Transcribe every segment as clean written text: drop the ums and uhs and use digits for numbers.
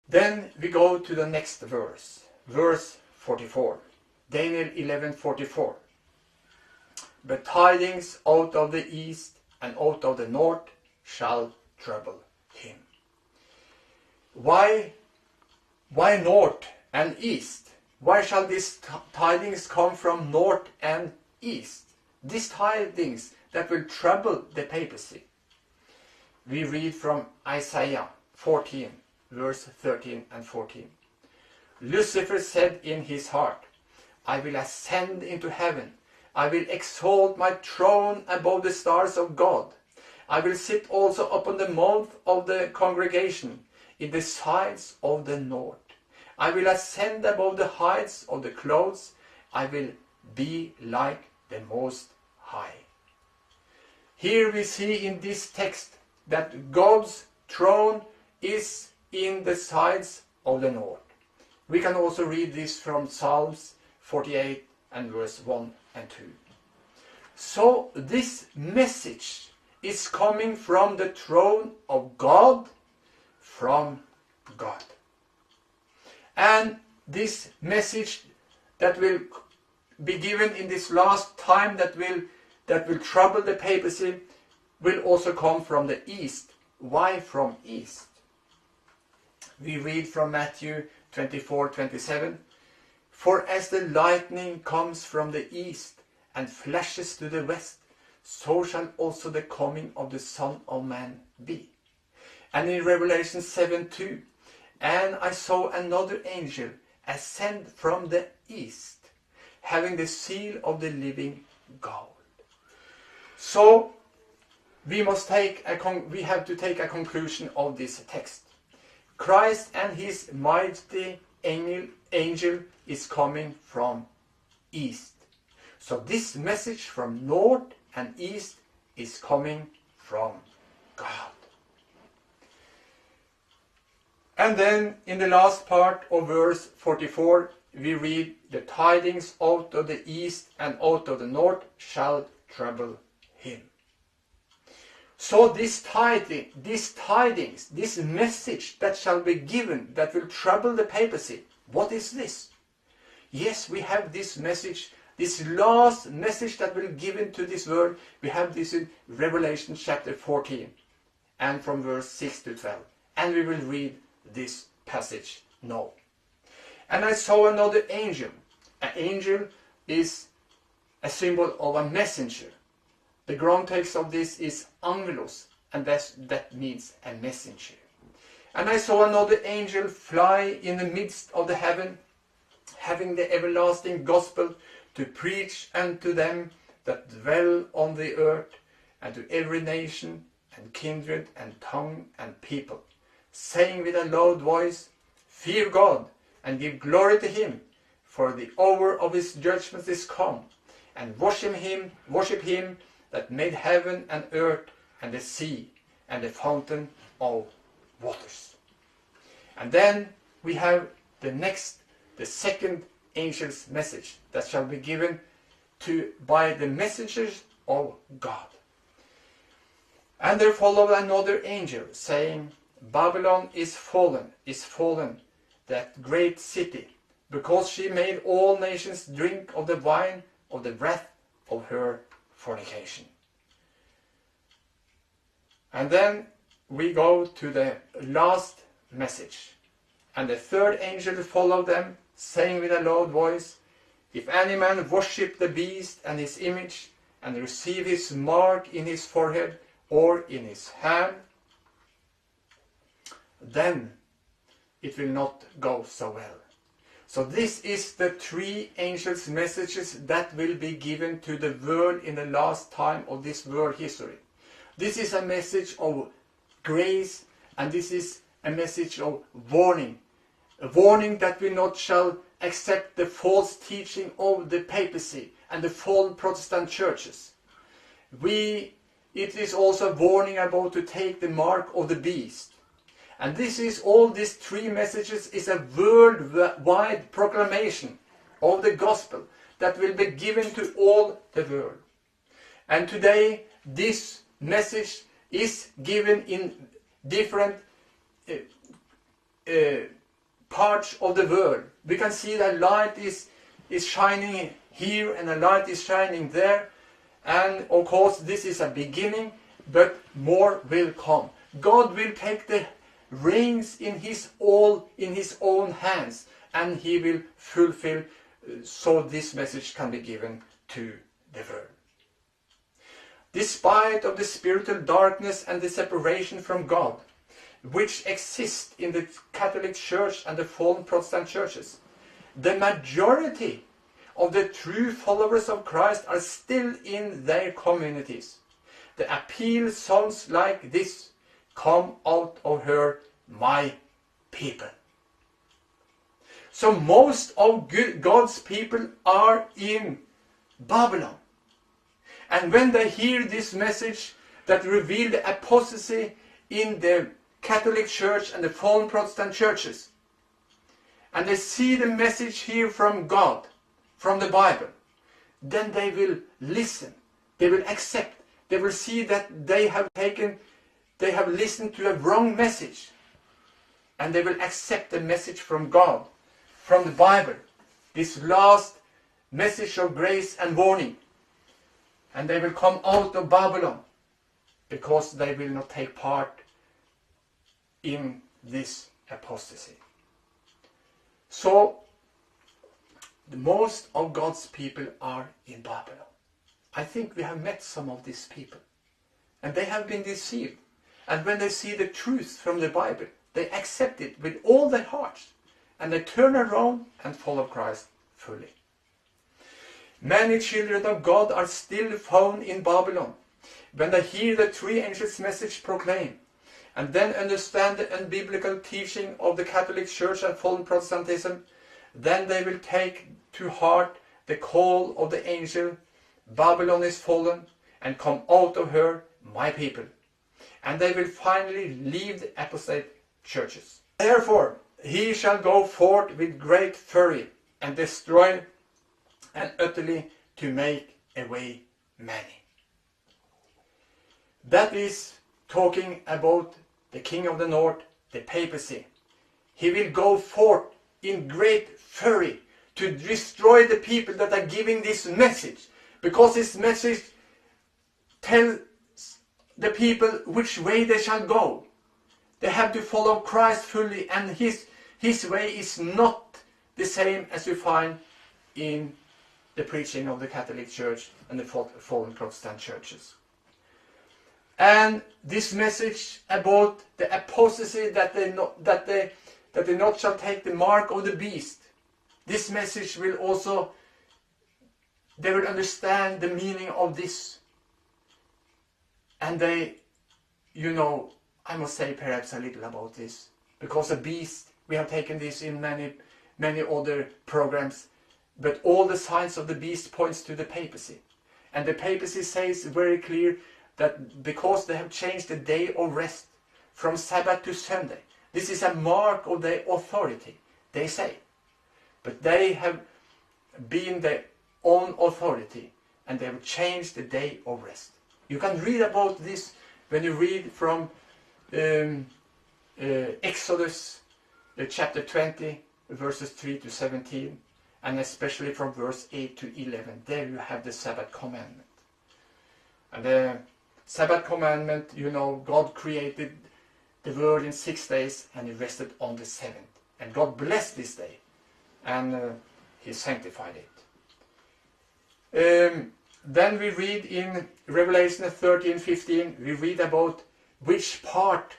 Then we go to the next verse, verse 44. Daniel 11:44. But tidings out of the east and out of the north shall trouble him. Why north and east? Why shall these tidings come from north and east? These tidings that will trouble the papacy. We read from Isaiah 14, verse 13 and 14. Lucifer said in his heart, I will ascend into heaven. I will exalt my throne above the stars of God. I will sit also upon the mount of the congregation, in the sides of the north. I will ascend above the heights of the clouds. I will be like the Most High. Here we see in this text that God's throne is in the sides of the north. We can also read this from Psalms 48 and verse 1 and 2. So this message is coming from the throne of God, from God. And this message that will be given in this last time that will trouble the papacy will also come from the east. Why from east? We read from Matthew 24:27. For as the lightning comes from the east and flashes to the west, so shall also the coming of the Son of Man be. And in Revelation 7:2, and I saw another angel ascend from the east, having the seal of the living God. So we have to take a conclusion of this text. Christ and his mighty angel is coming from east. So this message from north and east is coming from God. And then in the last part of verse 44, we read, the tidings out of the east and out of the north shall trouble him. So this tidings, this message that shall be given, that will trouble the papacy, what is this? Yes, we have this message, this last message that will be given to this world. We have this in Revelation chapter 14 and from verse 6 to 12. And we will read this passage now. And I saw another angel. An angel is a symbol of a messenger. The ground text of this is angelos, and that means a messenger. And I saw another angel fly in the midst of the heaven, having the everlasting gospel to preach unto them that dwell on the earth, and to every nation and kindred and tongue and people, saying with a loud voice, Fear God, and give glory to him, for the hour of his judgment is come, and worship him that made heaven and earth and the sea and the fountain of waters. And then we have the second angel's message that shall be given by the messengers of God. And there followed another angel, saying, Babylon is fallen, that great city, because she made all nations drink of the wine of the wrath of her fornication. And then we go to the last message. And the third angel followed them, saying with a loud voice, If any man worship the beast and his image, and receive his mark in his forehead or in his hand, then it will not go so well. So this is the three angels' messages that will be given to the world in the last time of this world history. This is a message of grace, and this is a message of warning. A warning that we not shall accept the false teaching of the papacy and the fallen Protestant churches. It is also a warning about to take the mark of the beast. And all these three messages is a worldwide proclamation of the gospel that will be given to all the world. And today this message is given in different parts of the world. We can see that light is shining here and the light is shining there. And of course this is a beginning, but more will come. God will take the reins in his own hands, and he will fulfill so this message can be given to the world. Despite of the spiritual darkness and the separation from God, which exist in the Catholic Church and the fallen Protestant churches, the majority of the true followers of Christ are still in their communities. The appeal sounds like this: "Come out of her, my people." So most of God's people are in Babylon. And when they hear this message that reveals the apostasy in the Catholic Church and the fallen Protestant churches, and they see the message here from God, from the Bible, then they will listen, they will accept, they will see that they have listened to a wrong message, and they will accept the message from God, from the Bible, this last message of grace and warning. And they will come out of Babylon because they will not take part in this apostasy. So, most of God's people are in Babylon. I think we have met some of these people. And they have been deceived. And when they see the truth from the Bible, they accept it with all their hearts. And they turn around and follow Christ fully. Many children of God are still found in Babylon. When they hear the three angels' message proclaimed, and then understand the unbiblical teaching of the Catholic Church and fallen Protestantism, then they will take to heart the call of the angel, "Babylon is fallen, and come out of her, my people." And they will finally leave the apostate churches. Therefore, he shall go forth with great fury, and destroy and utterly to make away many. That is talking about the king of the north, the papacy. He will go forth in great fury to destroy the people that are giving this message, because this message tells the people which way they shall go. They have to follow Christ fully, and his way is not the same as we find in the preaching of the Catholic Church and the fallen Protestant churches. And this message about the apostasy, that they not shall take the mark of the beast, this message will also, they will understand the meaning of this. And they, I must say perhaps a little about this, because the beast, we have taken this in many other programs, but all the signs of the beast points to the papacy. And the papacy says very clear that because they have changed the day of rest from Sabbath to Sunday, this is a mark of their authority, they say. But they have been their own authority, and they have changed the day of rest. You can read about this when you read from Exodus chapter 20, verses 3 to 17, and especially from verse 8 to 11. There you have the Sabbath commandment. And the Sabbath commandment, God created the world in 6 days, and he rested on the seventh. And God blessed this day, and he sanctified it. Then we read in Revelation 13:15, we read about which part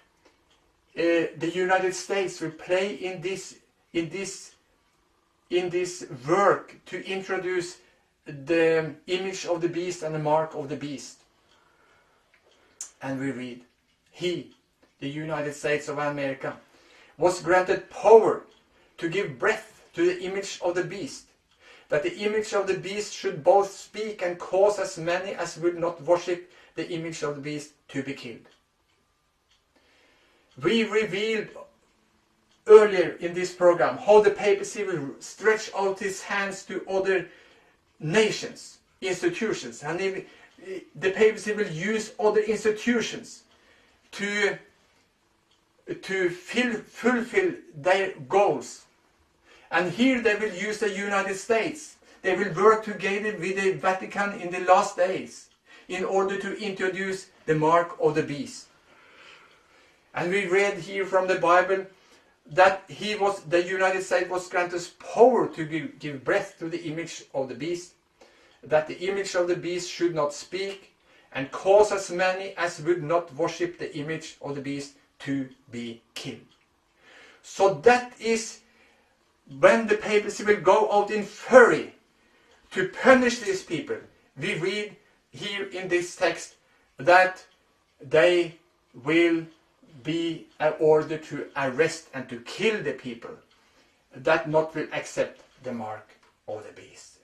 the United States will play in this work to introduce the image of the beast and the mark of the beast. And we read, he, the United States of America, was granted power to give breath to the image of the beast, that the image of the beast should both speak and cause as many as would not worship the image of the beast to be killed. We revealed earlier in this program how the papacy will stretch out his hands to other nations, institutions, and the papacy will use other institutions to to fulfill their goals. And here they will use the United States. They will work together with the Vatican in the last days in order to introduce the mark of the beast. And we read here from the Bible that the United States was granted power to give breath to the image of the beast, that the image of the beast should not speak, and cause as many as would not worship the image of the beast to be killed. So that is when the papacy will go out in fury to punish these people. We read here in this text that they will be ordered to arrest and to kill the people that not will accept the mark of the beast.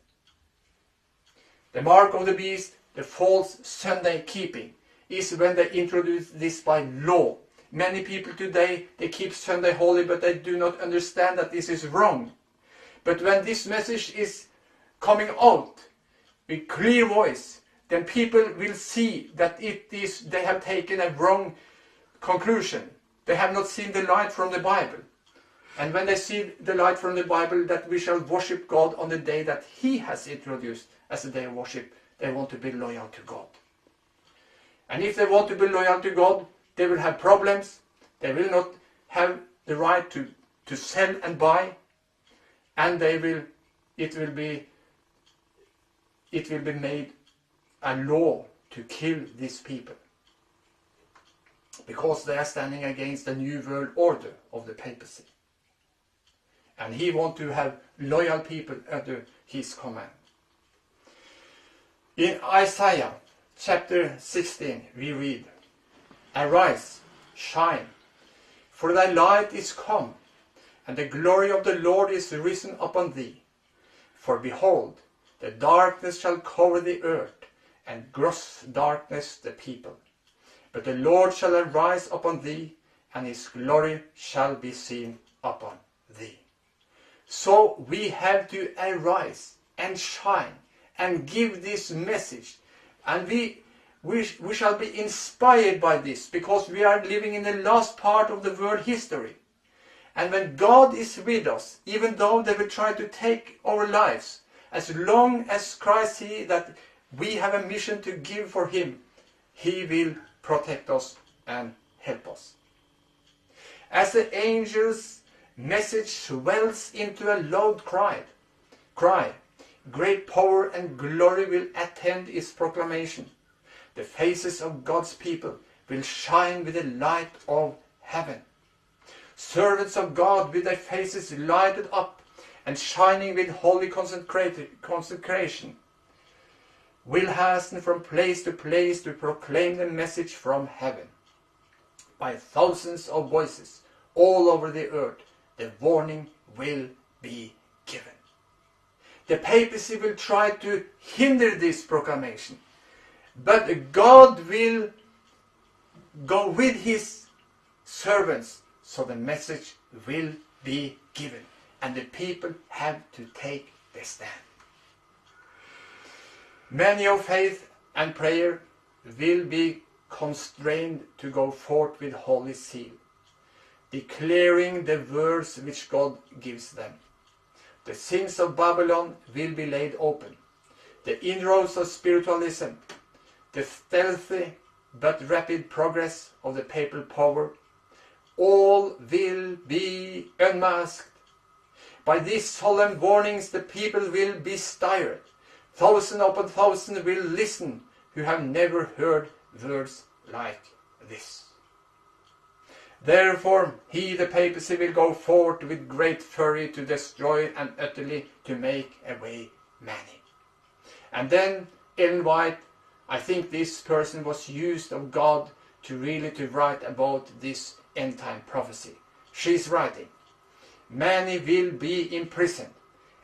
The mark of the beast, the false Sunday keeping, is when they introduce this by law. Many people today, they keep Sunday holy, but they do not understand that this is wrong. But when this message is coming out with clear voice, then people will see that they have taken a wrong conclusion. They have not seen the light from the Bible. And when they see the light from the Bible, that we shall worship God on the day that He has introduced as a day of worship, they want to be loyal to God. And if they want to be loyal to God, they will have problems. They will not have the right to sell and buy. And it will be made a law to kill these people, because they are standing against the new world order of the papacy. And he wants to have loyal people under his command. In Isaiah chapter 16 we read, "Arise, shine, for thy light is come, and the glory of the Lord is risen upon thee. For behold, the darkness shall cover the earth, and gross darkness the people. But the Lord shall arise upon thee, and his glory shall be seen upon thee." So we have to arise and shine and give this message. And we shall be inspired by this, because we are living in the last part of the world history. And when God is with us, even though they will try to take our lives, as long as Christ sees that we have a mission to give for Him, He will protect us and help us. As the angel's message swells into a loud cry, great power and glory will attend its proclamation. The faces of God's people will shine with the light of heaven. Servants of God with their faces lighted up and shining with holy consecration will hasten from place to place to proclaim the message from heaven. By thousands of voices all over the earth, the warning will be given. The papacy will try to hinder this proclamation, but God will go with His servants, so the message will be given, and the people have to take the stand. Many of faith and prayer will be constrained to go forth with holy seal, declaring the words which God gives them. The sins of Babylon will be laid open. The inroads of spiritualism, the stealthy but rapid progress of the papal power, all will be unmasked. By these solemn warnings the people will be stirred. Thousand upon thousand will listen who have never heard words like this. Therefore he, the papacy, will go forth with great fury to destroy and utterly to make away many. And then Ellen White, I think this person was used of God to write about this end time prophecy. She's writing, "Many will be imprisoned.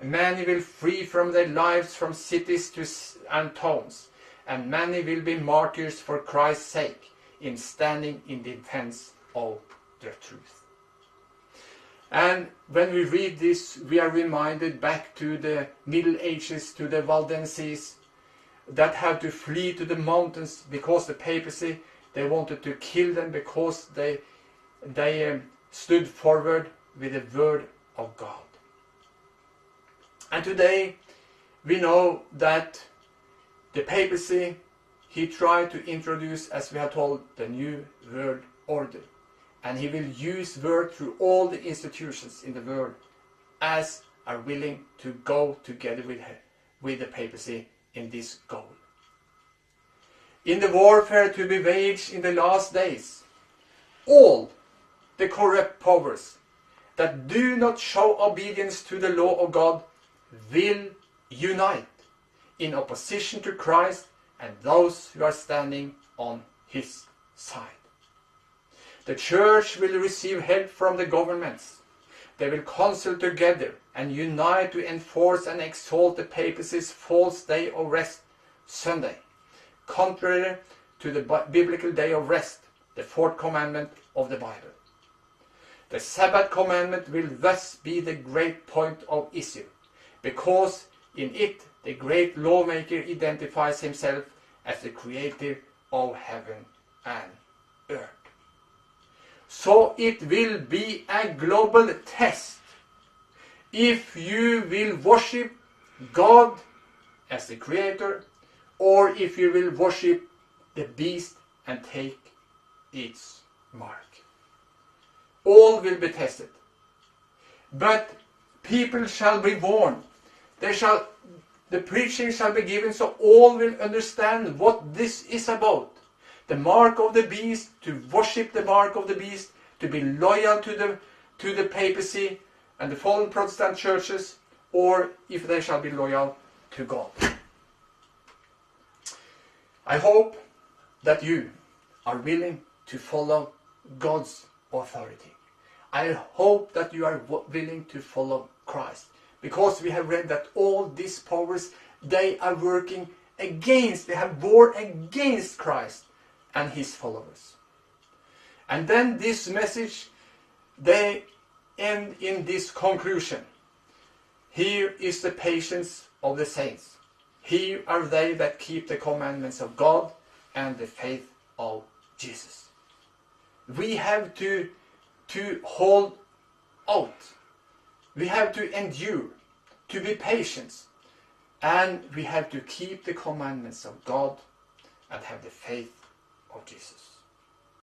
Many will flee from their lives from cities and towns, and many will be martyrs for Christ's sake in standing in defense of the truth." And when we read this, we are reminded back to the Middle Ages, to the Waldenses that had to flee to the mountains because the papacy, they wanted to kill them because they they stood forward with the word of God. And today we know that the papacy, he tried to introduce, as we have told, the new world order. And he will use word through all the institutions in the world as are willing to go together with the papacy in this goal. In the warfare to be waged in the last days, all the corrupt powers that do not show obedience to the law of God will unite in opposition to Christ and those who are standing on his side. The church will receive help from the governments. They will counsel together and unite to enforce and exalt the papacy's false day of rest, Sunday, contrary to the biblical day of rest, the fourth commandment of the Bible. The Sabbath commandment will thus be the great point of issue, because in it the great lawmaker identifies himself as the creator of heaven and earth. So it will be a global test if you will worship God as the creator, or if you will worship the beast and take its mark. All will be tested. But people shall be warned. The preaching shall be given so all will understand what this is about. The mark of the beast, to worship the mark of the beast, to be loyal to the papacy and the fallen Protestant churches, or if they shall be loyal to God. I hope that you are willing to follow God's authority. I hope that you are willing to follow Christ, because we have read that all these powers, they are working against, they have war against Christ and his followers. And then this message, they end in this conclusion. Here is the patience of the saints. Here are they that keep the commandments of God and the faith of Jesus. We have to hold out. We have to endure, to be patient, and we have to keep the commandments of God and have the faith of Jesus.